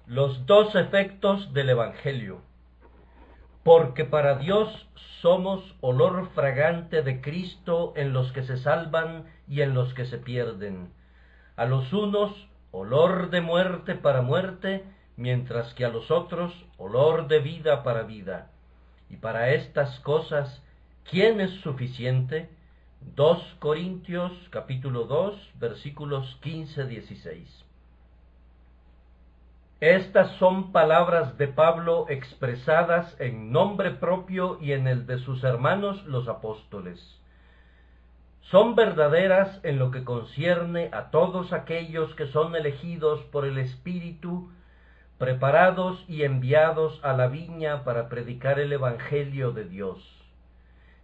Los dos efectos del Evangelio. Porque para Dios somos olor fragante de Cristo en los que se salvan y en los que se pierden. A los unos, olor de muerte para muerte, mientras que a los otros, olor de vida para vida. Y para estas cosas, ¿quién es suficiente? 2 Corintios capítulo 2, versículos 15-16. Estas son palabras de Pablo expresadas en nombre propio y en el de sus hermanos los apóstoles. Son verdaderas en lo que concierne a todos aquellos que son elegidos por el Espíritu, preparados y enviados a la viña para predicar el Evangelio de Dios.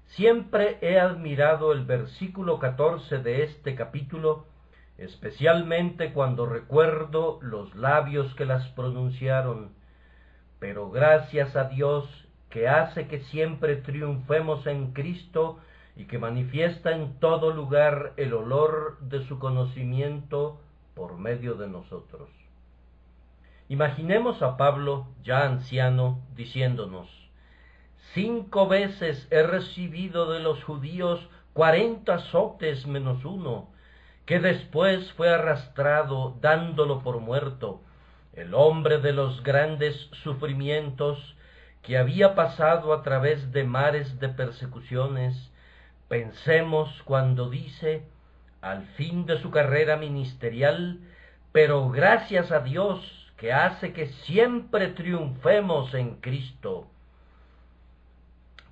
Siempre he admirado el versículo 14 de este capítulo, especialmente cuando recuerdo los labios que las pronunciaron. Pero gracias a Dios que hace que siempre triunfemos en Cristo y que manifiesta en todo lugar el olor de su conocimiento por medio de nosotros. Imaginemos a Pablo, ya anciano, diciéndonos: 5 veces he recibido de los judíos 40 azotes menos uno, que después fue arrastrado dándolo por muerto, el hombre de los grandes sufrimientos, que había pasado a través de mares de persecuciones. Pensemos cuando dice, al fin de su carrera ministerial, pero gracias a Dios que hace que siempre triunfemos en Cristo.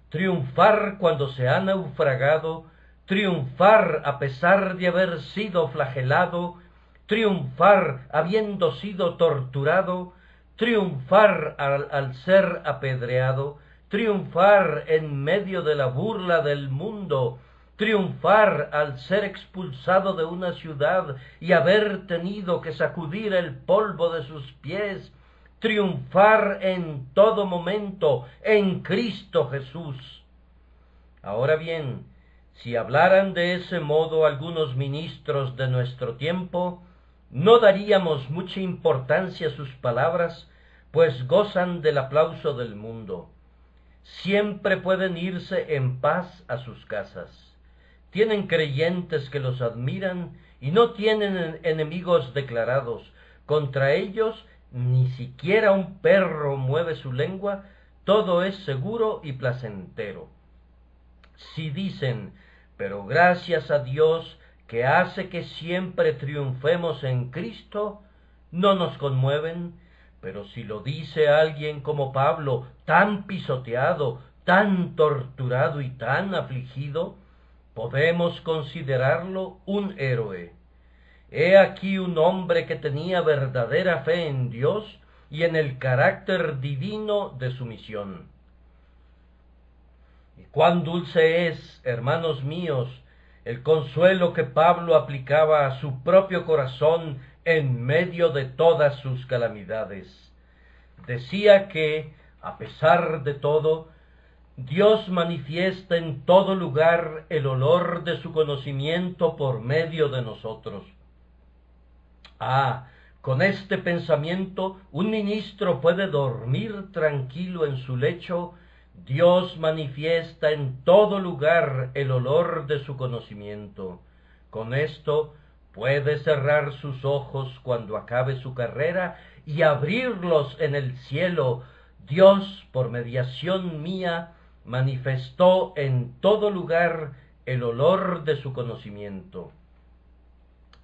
Triunfar cuando se ha naufragado, triunfar a pesar de haber sido flagelado, triunfar habiendo sido torturado, triunfar al ser apedreado, triunfar en medio de la burla del mundo, triunfar al ser expulsado de una ciudad y haber tenido que sacudir el polvo de sus pies, triunfar en todo momento en Cristo Jesús. Ahora bien, si hablaran de ese modo algunos ministros de nuestro tiempo, no daríamos mucha importancia a sus palabras, pues gozan del aplauso del mundo. Siempre pueden irse en paz a sus casas. Tienen creyentes que los admiran y no tienen enemigos declarados. Contra ellos ni siquiera un perro mueve su lengua, todo es seguro y placentero. Si dicen, pero gracias a Dios que hace que siempre triunfemos en Cristo, no nos conmueven. Pero si lo dice alguien como Pablo, tan pisoteado, tan torturado y tan afligido, podemos considerarlo un héroe. He aquí un hombre que tenía verdadera fe en Dios y en el carácter divino de su misión. Y cuán dulce es, hermanos míos, el consuelo que Pablo aplicaba a su propio corazón en medio de todas sus calamidades. Decía que, a pesar de todo, Dios manifiesta en todo lugar el olor de su conocimiento por medio de nosotros. Con este pensamiento un ministro puede dormir tranquilo en su lecho. Dios manifiesta en todo lugar el olor de su conocimiento. Con esto puede cerrar sus ojos cuando acabe su carrera y abrirlos en el cielo. Dios, por mediación mía, manifestó en todo lugar el olor de su conocimiento.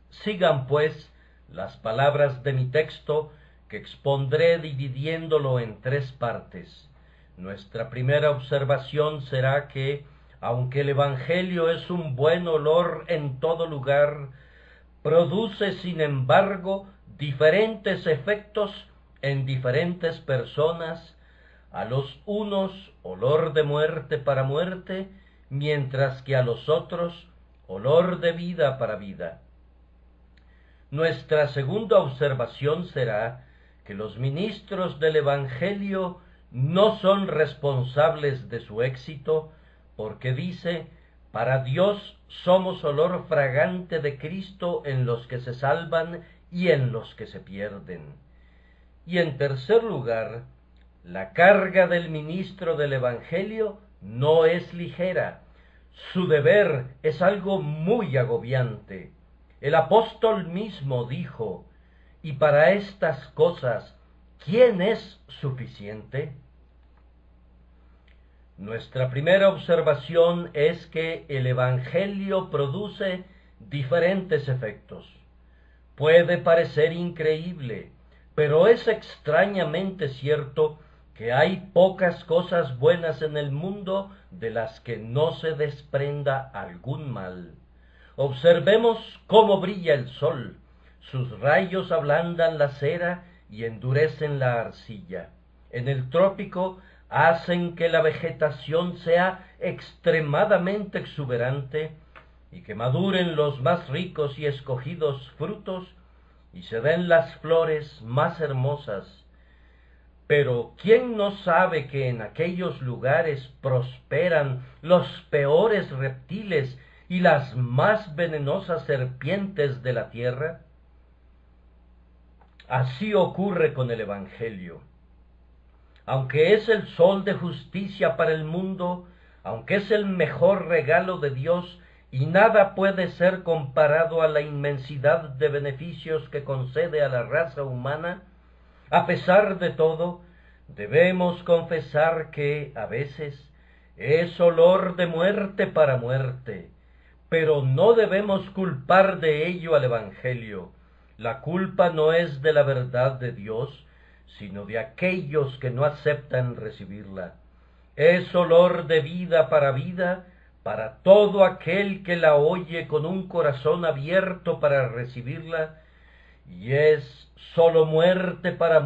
Sigan, pues, las palabras de mi texto, que expondré dividiéndolo en 3 partes. Nuestra primera observación será que, aunque el Evangelio es un buen olor en todo lugar, produce sin embargo diferentes efectos en diferentes personas. A los unos olor de muerte para muerte, mientras que a los otros olor de vida para vida. Nuestra segunda observación será que los ministros del Evangelio no son responsables de su éxito, porque dice, para Dios somos olor fragante de Cristo en los que se salvan y en los que se pierden. Y en tercer lugar, la carga del ministro del Evangelio no es ligera. Su deber es algo muy agobiante. El apóstol mismo dijo: «Y para estas cosas, ¿quién es suficiente?». Nuestra primera observación es que el Evangelio produce diferentes efectos. Puede parecer increíble, pero es extrañamente cierto que hay pocas cosas buenas en el mundo de las que no se desprenda algún mal. Observemos cómo brilla el sol. Sus rayos ablandan la cera y endurecen la arcilla. En el trópico hacen que la vegetación sea extremadamente exuberante y que maduren los más ricos y escogidos frutos y se den las flores más hermosas. Pero ¿quién no sabe que en aquellos lugares prosperan los peores reptiles y las más venenosas serpientes de la tierra? Así ocurre con el Evangelio. Aunque es el sol de justicia para el mundo, aunque es el mejor regalo de Dios, y nada puede ser comparado a la inmensidad de beneficios que concede a la raza humana, a pesar de todo, debemos confesar que, a veces, es olor de muerte para muerte, pero no debemos culpar de ello al Evangelio. La culpa no es de la verdad de Dios, sino de aquellos que no aceptan recibirla. Es olor de vida para todo aquel que la oye con un corazón abierto para recibirla, y es sólo muerte para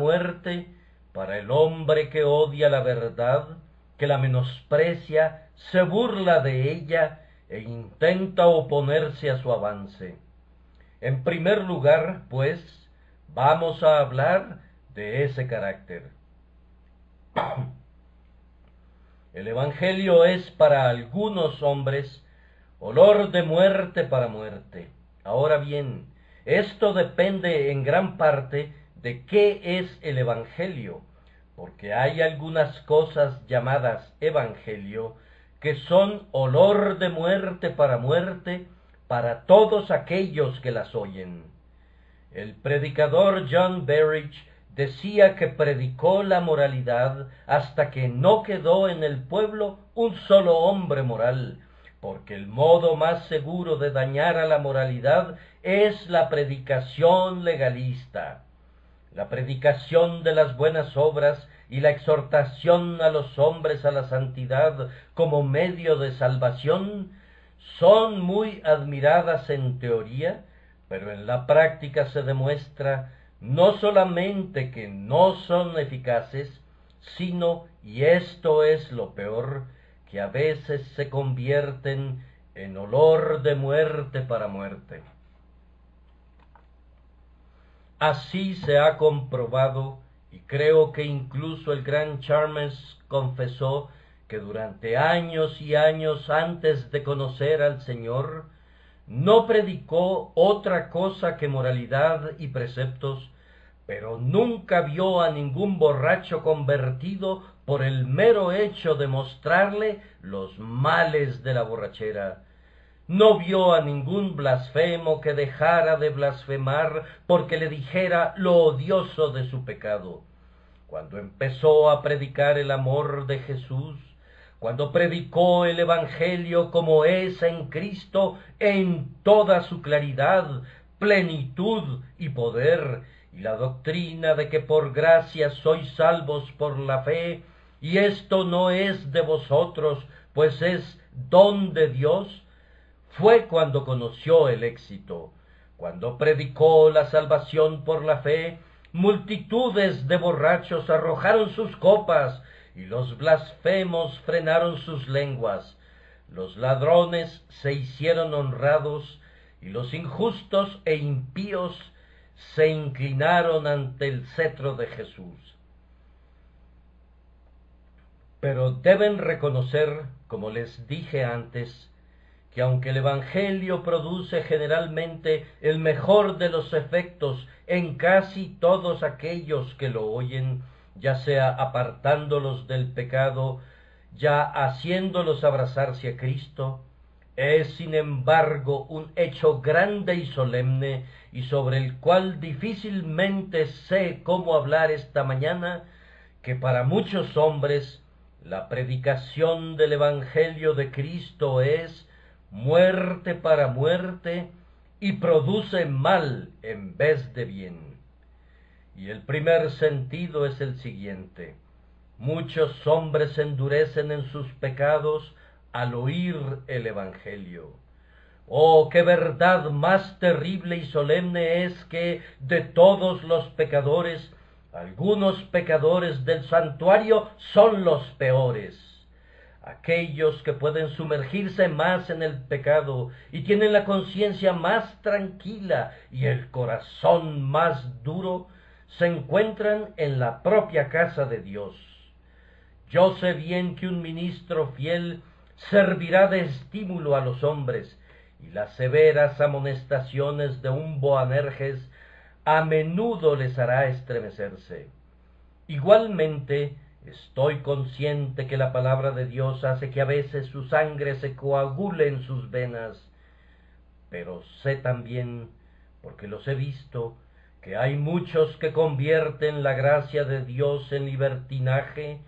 el hombre que odia la verdad, que la menosprecia, se burla de ella e intenta oponerse a su avance. En primer lugar, pues, vamos a hablar de ese carácter. El Evangelio es para algunos hombres olor de muerte para muerte. Ahora bien, esto depende en gran parte de qué es el Evangelio, porque hay algunas cosas llamadas Evangelio que son olor de muerte para todos aquellos que las oyen. El predicador John Berridge decía que predicó la moralidad hasta que no quedó en el pueblo un solo hombre moral, porque el modo más seguro de dañar a la moralidad es la predicación legalista. La predicación de las buenas obras y la exhortación a los hombres a la santidad como medio de salvación son muy admiradas en teoría, pero en la práctica se demuestra no solamente que no son eficaces, sino, y esto es lo peor, que a veces se convierten en olor de muerte para muerte. Así se ha comprobado, y creo que incluso el gran Chalmers confesó que durante años y años antes de conocer al Señor, no predicó otra cosa que moralidad y preceptos, pero nunca vio a ningún borracho convertido por el mero hecho de mostrarle los males de la borrachera. No vio a ningún blasfemo que dejara de blasfemar porque le dijera lo odioso de su pecado. Cuando empezó a predicar el amor de Jesús, cuando predicó el Evangelio como es en Cristo en toda su claridad, plenitud y poder, y la doctrina de que por gracia sois salvos por la fe, y esto no es de vosotros, pues es don de Dios, fue cuando conoció el éxito. Cuando predicó la salvación por la fe, multitudes de borrachos arrojaron sus copas, y los blasfemos frenaron sus lenguas. Los ladrones se hicieron honrados, y los injustos e impíos se inclinaron ante el cetro de Jesús. Pero deben reconocer, como les dije antes, que aunque el Evangelio produce generalmente el mejor de los efectos en casi todos aquellos que lo oyen, ya sea apartándolos del pecado, ya haciéndolos abrazarse a Cristo, es sin embargo un hecho grande y solemne, y sobre el cual difícilmente sé cómo hablar esta mañana, que para muchos hombres la predicación del Evangelio de Cristo es muerte para muerte y produce mal en vez de bien. Y el primer sentido es el siguiente: muchos hombres se endurecen en sus pecados al oír el Evangelio. Oh, qué verdad más terrible y solemne es que de todos los pecadores, algunos pecadores del santuario son los peores. Aquellos que pueden sumergirse más en el pecado y tienen la conciencia más tranquila y el corazón más duro, se encuentran en la propia casa de Dios. Yo sé bien que un ministro fiel servirá de estímulo a los hombres, y las severas amonestaciones de un Boanerges a menudo les hará estremecerse. Igualmente, estoy consciente que la palabra de Dios hace que a veces su sangre se coagule en sus venas, pero sé también, porque los he visto, que hay muchos que convierten la gracia de Dios en libertinaje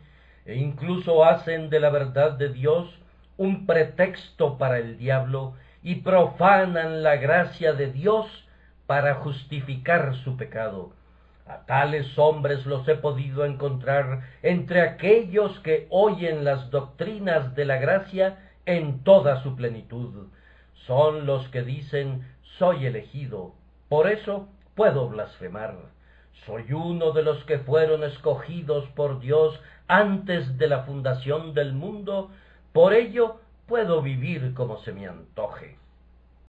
e incluso hacen de la verdad de Dios un pretexto para el diablo y profanan la gracia de Dios para justificar su pecado. A tales hombres los he podido encontrar entre aquellos que oyen las doctrinas de la gracia en toda su plenitud. Son los que dicen: soy elegido, por eso puedo blasfemar. Soy uno de los que fueron escogidos por Dios antes de la fundación del mundo, por ello puedo vivir como se me antoje.